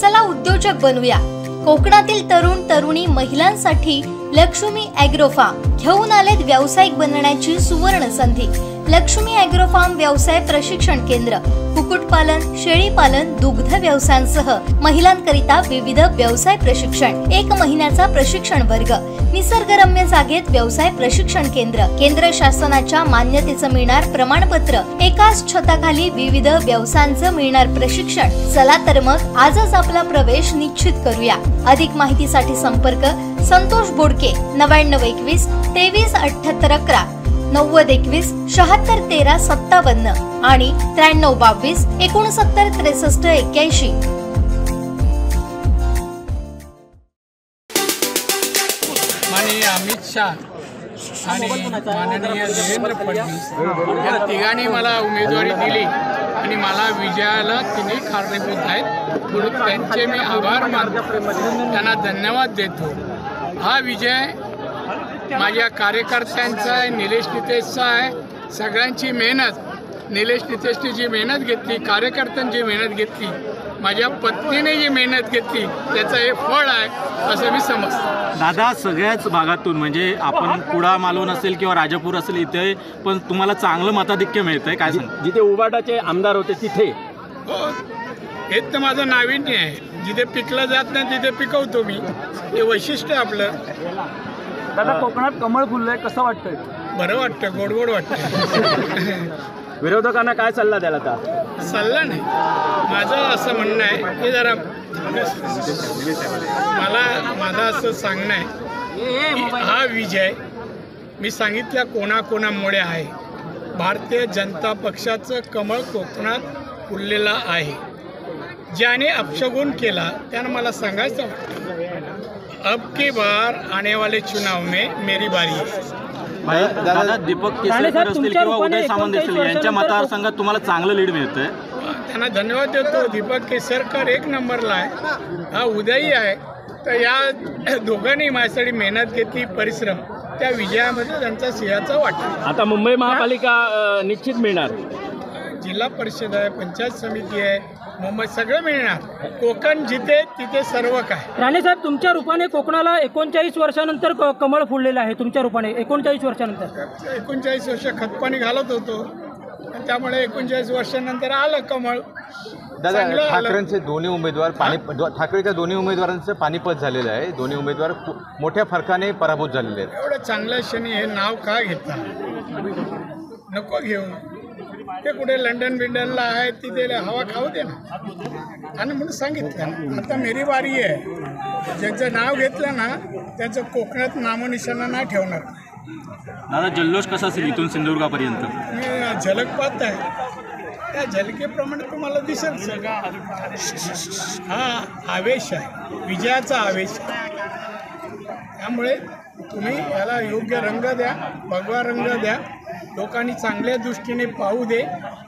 चला उद्योजक बनूया। कोकणातील तरुण तरुणी महिलांसाठी लक्ष्मी ॲग्रो फार्म घेऊन आलेत व्यावसायिक बनण्याची सुवर्ण संधी। लक्ष्मी ॲग्रो फार्म व्यवसाय प्रशिक्षण केंद्र, कुक्कुटपालन, शेळीपालन, दुग्ध व्यवसायांसह महिलांकरिता विविध व्यवसाय प्रशिक्षण, 1 महिन्याचा प्रशिक्षण वर्ग, निसर्गरम्य जागेत व्यवसाय प्रशिक्षण केंद्र, केंद्र शासनाच्या मान्यतेचं मिळणार प्रमाणपत्र, एकाच छताखाली विविध व्यवसायांचं मिळणार प्रशिक्षण। चला तर मग आजच आपला प्रवेश निश्चित करूया। अधिक माहितीसाठी संपर्क संतोष बोडके 9921 237811 9021 7613 57 आणि 9322 69 63 81। माननीय अमित शाह आणि माननीय देवेंद्र फडणवीस या तिघांनी मला उमेदवारी दिली आणि मला विजयाला तिन्ही कारणीभूत आहेत, म्हणून त्यांचे मी आभार मानतो, त्यांना धन्यवाद देतो। हा विजय माझ्या कार्यकर्त्यांचा आहे, निलेश नितेशचा आहे, सगळ्यांची मेहनत, निलेश नितेशने जी मेहनत घेतली, कार्यकर्त्यांनी जी मेहनत घेतली, माझ्या पत्नीने जी मेहनत घेतली, त्याचं हे फळ आहे असं मी समजतो। दादा, सगळ्याच भागातून म्हणजे आपण कुडा मालवण असेल किंवा राजापूर असेल इथे पण तुम्हाला चांगलं मताधिक्य मिळतंय, काय सांग? जिथे उबाटाचे आमदार होते तिथे हो, हेच तर माझं नाविन्य आहे। जिथे पिकलं जात नाही तिथे पिकवतो मी, हे वैशिष्ट्य आपलं। दादा, कोकणात कमळ फुललंय, कसं वाटतंय? बरं वाटतं, गोड वाटतं। विरोधकांना काय सल्ला द्याल आता? सल्ला नाही, माझं असं म्हणणं आहे की जरा माझं असं सांगणं आहे की हा विजय मी सांगितल्या कोणाकोणामुळे आहे। भारतीय जनता पक्षाचं कमळ कोकणात फुललेलं आहे। ज्याने अपशगुन केला त्यानं मला सांगायचं वाटतं, अब की बार आने वाले चुनाव में मेरी बारी है। दादा, दीपक केसरकर असतील किंवा उदय सामंत असतील यांच्या मतदारसंघात तुम्हाला चांगलं लीड मिळतंय, त्यांना धन्यवाद देतो। दीपक केसरकर 1 नंबरला आहे, हा उदयही आहे, तर या दोघांनी माझ्यासाठी मेहनत घेतली, परिश्रम, त्या विजयामध्ये त्यांचा सिंहाचा वाटा। आता मुंबई महापालिका निश्चित मिळणार, जिल्हा परिषद आहे, पंचायत समिती आहे, मुंबई सगळं मिळणार। कोकण जिथे तिथे सर्व काय। राणे साहेब, तुमच्या रूपाने कोकणाला 39 वर्षानंतर कमळ फुललेलं आहे, तुमच्या रूपाने 39 वर्षानंतर। 39 वर्ष खतपाणी घालत होतो, त्यामुळे 39 वर्षानंतर आलं कमळ। दादा, ठाकरेंचे दोन्ही उमेदवार ठाकरेच्या दोन्ही उमेदवारांचं पानिपत झालेलं आहे, दोन्ही उमेदवार मोठ्या फरकाने पराभूत झालेले आहेत। एवढं चांगल्या क्षणी हे नाव का घेता? नको घेऊ, ते कुठे लंडन बिंडनला आहे, तिथे हवा खाऊ दे ना, आणि म्हणून सांगितलं आता मेरी बारी आहे। ज्यांचं नाव घेतलं ना त्याचं कोकणात नामनिशाणा नाही ठेवणार। दादा, जल्लोष कसा असेल इथून सिंधुदुर्गापर्यंत? मी झलक पाहत आहे, त्या झलकेप्रमाणे तुम्हाला दिसेल। हा आवेश आहे, विजयाचा आवेश आहे, त्यामुळे तुम्ही याला योग्य रंग द्या, भगवा रंग द्या, लोकांनी चांगल्या दृष्टीने पाहू दे,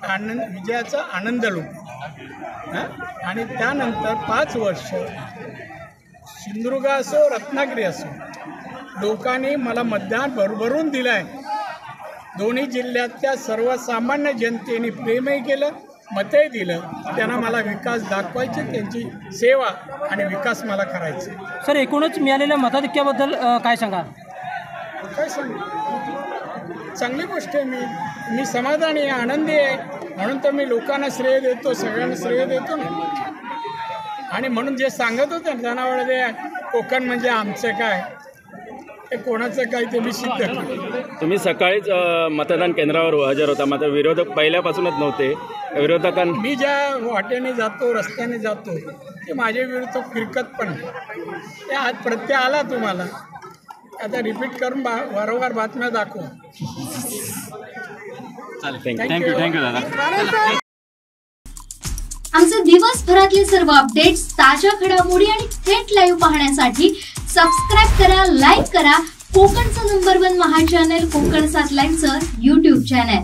विजयाचा आनंद लुटू। आणि त्यानंतर 5 वर्ष सिंधुदुर्ग असो रत्नागिरी असो, लोकांनी मला मतदान भरभरून दिलं आहे। दोन्ही जिल्ह्यातल्या सर्वसामान्य जनतेने प्रेमही केलं, मतही दिलं, त्यांना मला विकास दाखवायचे, त्यांची सेवा आणि विकास मला करायचे। सर, एकूणच मिळालेल्या मताधिक्याबद्दल काय सांगाल? काय सांगू, चांगली गोष्ट आहे। मी समाधानी आहे, आनंदी आहे, म्हणून तर मी लोकांना श्रेय देतो, सगळ्यांना श्रेय देतो ना। आणि म्हणून जे सांगत होते त्यांना वाटते कोकण म्हणजे आमचं काय, ते कोणाचं काय, ते मी सिद्ध केलं। तुम्ही सकाळीच मतदान केंद्रावर हजर होता, मात्र विरोधक पहिल्यापासूनच नव्हते। विरोधकांना मी ज्या वाटेने जातो, रस्त्याने जातो, ते माझ्या विरुद्ध फिरकत पण ते आज प्रत्यय आला तुम्हाला, आता रिपीट करून वारंवार बातम्या दाखव। थँक्यू दादा। आमचे दिवसभरातले सर्व अपडेट्स, ताज्या घडामोडी आणि थेट लाईव्ह पाहण्यासाठी सबस्क्राईब करा, लाईक करा कोकणचं नंबर 1 महा चॅनल कोकण 7 लाईव्हचं YouTube चॅनल।